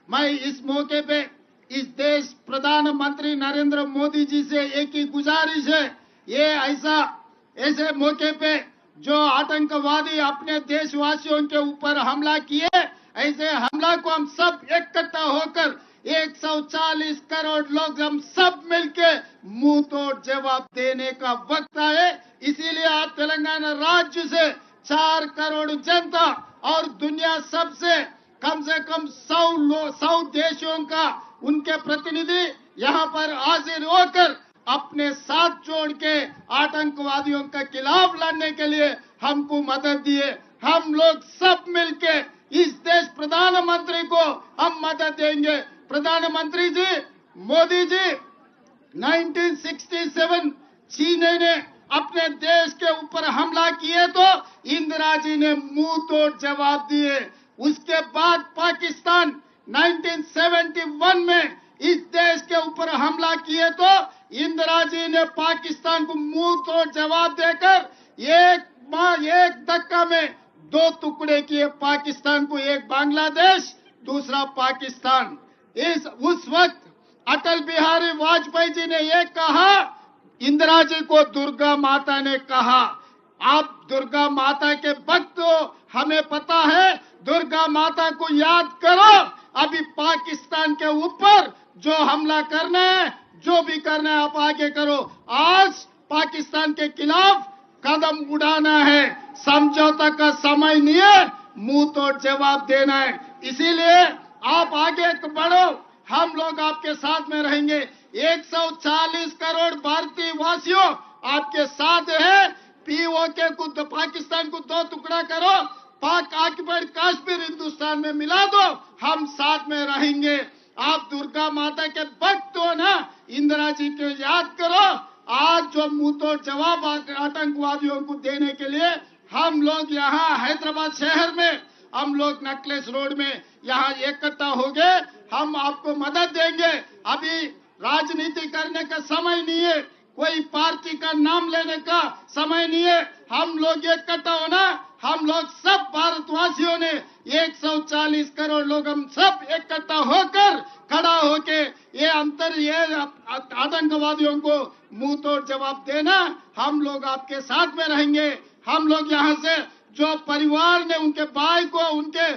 मैं इस मौके पे इस देश प्रधानमंत्री नरेंद्र मोदी जी से एक ही गुजारिश है, ये ऐसे मौके पे जो आतंकवादी अपने देशवासियों के ऊपर हमला किए, ऐसे हमला को हम सब इकट्ठा होकर 140 करोड़ लोग हम सब मिलके मुंह तोड़ जवाब देने का वक्त आए। इसीलिए आज तेलंगाना राज्य से 4 करोड़ जनता और दुनिया सबसे कम से कम 100 देशों का उनके प्रतिनिधि यहाँ पर हाजिर होकर अपने साथ जोड़ के आतंकवादियों के खिलाफ लड़ने के लिए हमको मदद दिए। हम लोग सब मिलके इस देश प्रधानमंत्री को हम मदद देंगे। प्रधानमंत्री जी मोदी जी 1967 चीन ने अपने देश के ऊपर हमला किए तो इंदिरा जी ने मुंह तोड़ जवाब दिए। उसके बाद पाकिस्तान 1971 में इस देश के ऊपर हमला किए तो इंदिरा जी ने पाकिस्तान को मुंह तोड़ जवाब देकर एक धक्का में 2 टुकड़े किए पाकिस्तान को, एक बांग्लादेश दूसरा पाकिस्तान। उस वक्त अटल बिहारी वाजपेयी जी ने ये कहा, इंदिरा जी को दुर्गा माता ने कहा, आप दुर्गा माता के भक्त हो, हमें पता है, दुर्गा माता को याद करो। अभी पाकिस्तान के ऊपर जो हमला करना है, जो भी करना है आप आगे करो। आज पाकिस्तान के खिलाफ कदम उठाना है, समझौता का समय नहीं है, मुंह तोड़ जवाब देना है। इसीलिए आप आगे बढ़ो, हम लोग आपके साथ में रहेंगे। 140 करोड़ भारतीय वासियों आपके साथ है। पीओके को तो पाकिस्तान को 2 टुकड़ा करो, पाक ऑक्युपाइड कश्मीर हिंदुस्तान में मिला दो, हम साथ में रहेंगे। आप दुर्गा माता के भक्त हो ना, इंदिरा जी को याद करो। आज जो मुंहतोड़ जवाब आतंकवादियों को देने के लिए हम लोग यहाँ हैदराबाद शहर में, हम लोग नेकलेस रोड में यहाँ इकट्ठा हो गए, हम आपको मदद देंगे। अभी राजनीति करने का समय नहीं है, कोई पार्टी का नाम लेने का समय नहीं है। हम लोग इकट्ठा होना, हम लोग सब भारतवासियों ने 140 करोड़ लोग हम सब इकट्ठा होकर खड़ा होके ये आतंकवादियों को मुंह तोड़ जवाब देना, हम लोग आपके साथ में रहेंगे। हम लोग यहाँ से जो परिवार ने उनके भाई को, उनके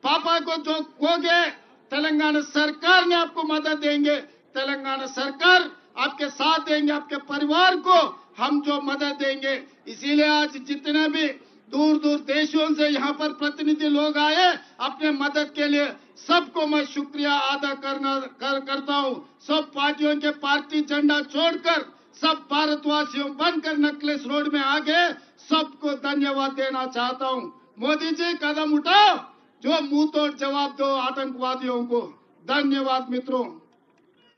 पापा को जो खो गए, तेलंगाना सरकार ने आपको मदद देंगे। तेलंगाना सरकार आपके साथ देंगे, आपके परिवार को हम जो मदद देंगे। इसीलिए आज जितने भी दूर दूर देशों से यहाँ पर प्रतिनिधि लोग आए अपने मदद के लिए, सबको मैं शुक्रिया अदा करता हूँ। सब पार्टियों के पार्टी झंडा छोड़कर सब भारतवासियों बनकर नेकलेस रोड में आ गए, सबको धन्यवाद देना चाहता हूँ। मोदी जी कदम उठाओ, जो मुंह तोड़ जवाब दो आतंकवादियों को। धन्यवाद मित्रों।